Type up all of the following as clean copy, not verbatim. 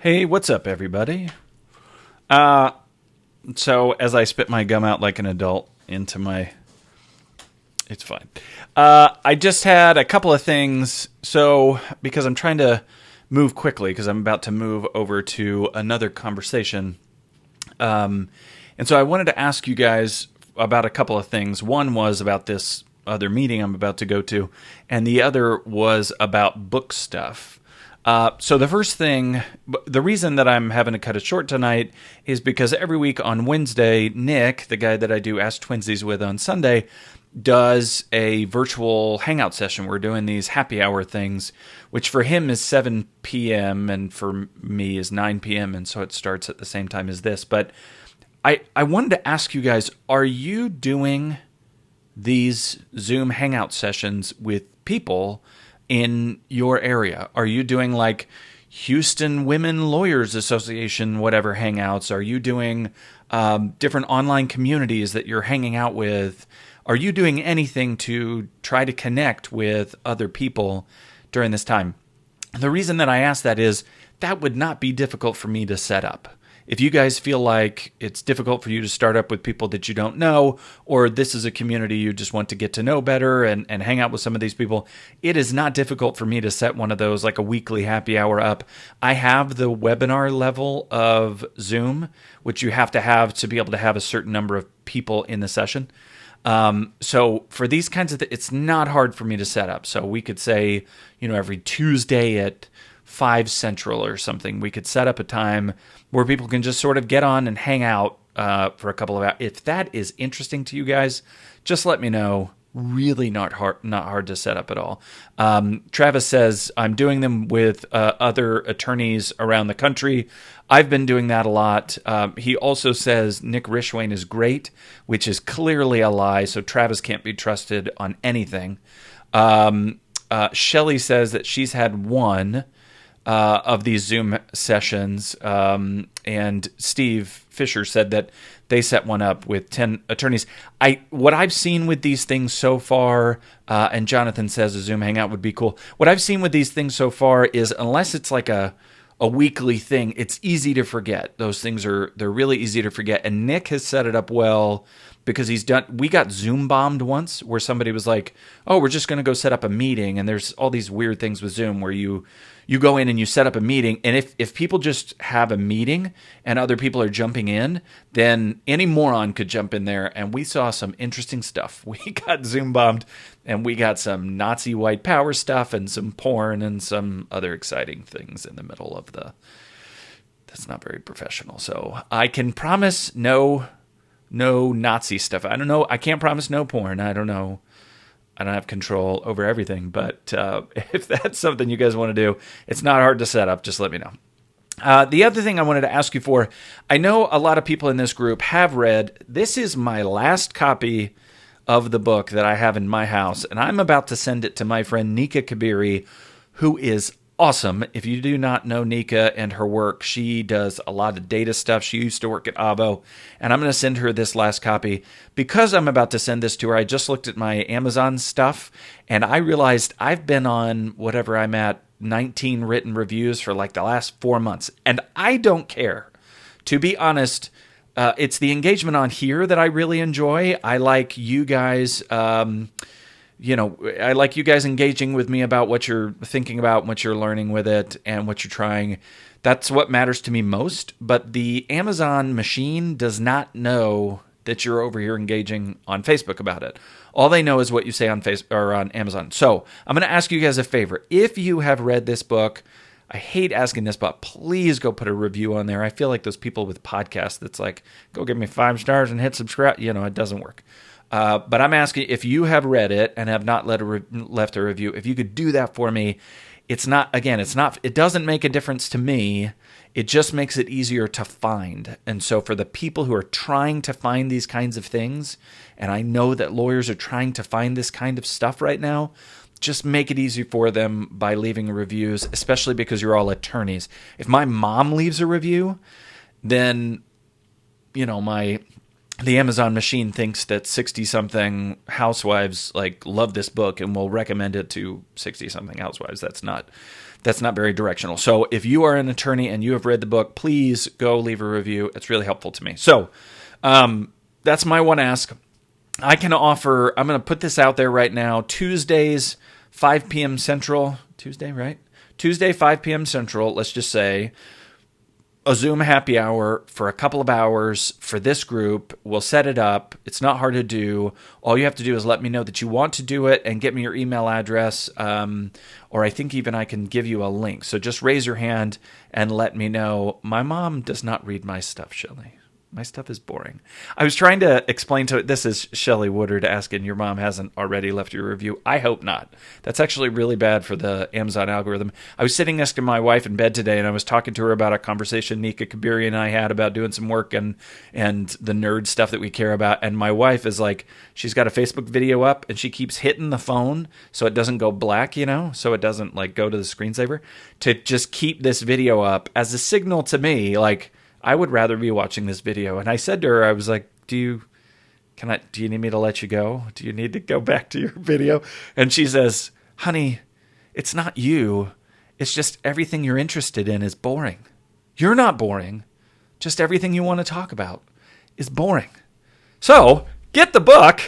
Hey, what's up, everybody? Uh, so as I spit my gum out like an adult into my... It's fine. I just had a couple of things. So, because I'm trying to move quickly, because I'm about to move over to another conversation. And so I wanted to ask you guys about a couple of things. One was about this other meeting I'm about to go to, and the other was about book stuff. So the first thing, the reason that I'm having to cut it short tonight is because every week on Wednesday, Nick, the guy that I do Ask Twinsies with on Sunday, does a virtual hangout session. We're doing these happy hour things, which for him is 7 p.m. and for me is 9 p.m. And so it starts at the same time as this. But I wanted to ask you guys, are you doing these Zoom hangout sessions with people in your area? Are you doing like Houston Women Lawyers Association, whatever hangouts? Are you doing different online communities that you're hanging out with? Are you doing anything to try to connect with other people during this time? The reason that I ask that is that would not be difficult for me to set up. If you guys feel like it's difficult for you to start up with people that you don't know, or this is a community you just want to get to know better and hang out with some of these people, it is not difficult for me to set one of those, like a weekly happy hour up. I have the webinar level of Zoom, which you have to be able to have a certain number of people in the session. So for these kinds of it's not hard for me to set up. So we could say, every Tuesday at 5 Central or something, we could set up a time where people can just sort of get on and hang out for a couple of hours. If that is interesting to you guys, just let me know. Really not hard to set up at all. Travis says, I'm doing them with other attorneys around the country. I've been doing that a lot. He also says Nick Rishwain is great, which is clearly a lie, so Travis can't be trusted on anything. Shelly says that she's had one of these Zoom sessions, and Steve Fisher said that they set one up with 10 attorneys. What I've seen with these things so far, and Jonathan says a Zoom hangout would be cool. What I've seen with these things so far is unless it's like a weekly thing, it's easy to forget. Those things they're really easy to forget. And Nick has set it up well because we got Zoom bombed once where somebody was like, oh, we're just going to go set up a meeting. And there's all these weird things with Zoom where you go in and you set up a meeting. And if people just have a meeting and other people are jumping in, then any moron could jump in there. And we saw some interesting stuff. We got Zoom bombed and we got some Nazi white power stuff and some porn and some other exciting things in the middle of that's not very professional. So I can promise no Nazi stuff. I don't know. I can't promise no porn. I don't know. I don't have control over everything. But if that's something you guys want to do, it's not hard to set up. Just let me know. The other thing I wanted to ask you for, I know a lot of people in this group have read. This is my last copy of the book that I have in my house, and I'm about to send it to my friend Nika Kabiri, who is awesome. If you do not know Nika and her work, she does a lot of data stuff. She used to work at Avo, and I'm going to send her this last copy. Because I'm about to send this to her, I just looked at my Amazon stuff, and I realized I've been on whatever I'm at, 19 written reviews for like the last 4 months, and I don't care. To be honest, it's the engagement on here that I really enjoy. I like you guys... I like you guys engaging with me about what you're thinking about, what you're learning with it, and what you're trying. That's what matters to me most. But the Amazon machine does not know that you're over here engaging on Facebook about it. All they know is what you say on Facebook or on Amazon. So I'm going to ask you guys a favor. If you have read this book, I hate asking this, but please go put a review on there. I feel like those people with podcasts that's like, go give me 5 stars and hit subscribe. It doesn't work. But I'm asking if you have read it and have not left a review, if you could do that for me. It doesn't make a difference to me. It just makes it easier to find. And so for the people who are trying to find these kinds of things, and I know that lawyers are trying to find this kind of stuff right now, just make it easy for them by leaving reviews, especially because you're all attorneys. If my mom leaves a review, then, the Amazon machine thinks that 60-something housewives love this book and will recommend it to 60-something housewives. That's that's not very directional. So if you are an attorney and you have read the book, please go leave a review. It's really helpful to me. So that's my one ask. I can offer, I'm going to put this out there right now, Tuesdays, 5 p.m. Central. Tuesday, right? Tuesday, 5 p.m. Central, let's just say, a Zoom happy hour for a couple of hours for this group. We'll set it up. It's not hard to do. All you have to do is let me know that you want to do it and get me your email address, or I think even I can give you a link. So just raise your hand and let me know. My mom does not read my stuff, Shelley. My stuff is boring. I was trying to explain to it. This is Shelley Woodard asking, your mom hasn't already left you a review. I hope not. That's actually really bad for the Amazon algorithm. I was sitting next to my wife in bed today, and I was talking to her about a conversation Nika Kabiri and I had about doing some work and the nerd stuff that we care about. And my wife is like, she's got a Facebook video up, and she keeps hitting the phone so it doesn't go black, so it doesn't like go to the screensaver, to just keep this video up as a signal to me, like, I would rather be watching this video. And I said to her, I was like, do you need me to let you go? Do you need to go back to your video? And she says, honey, it's not you. It's just everything you're interested in is boring. You're not boring. Just everything you want to talk about is boring. So get the book,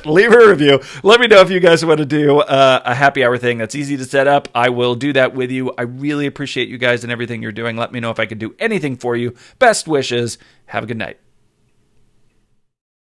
leave a review. Let me know if you guys want to do a happy hour thing that's easy to set up. I will do that with you. I really appreciate you guys and everything you're doing. Let me know if I can do anything for you. Best wishes. Have a good night.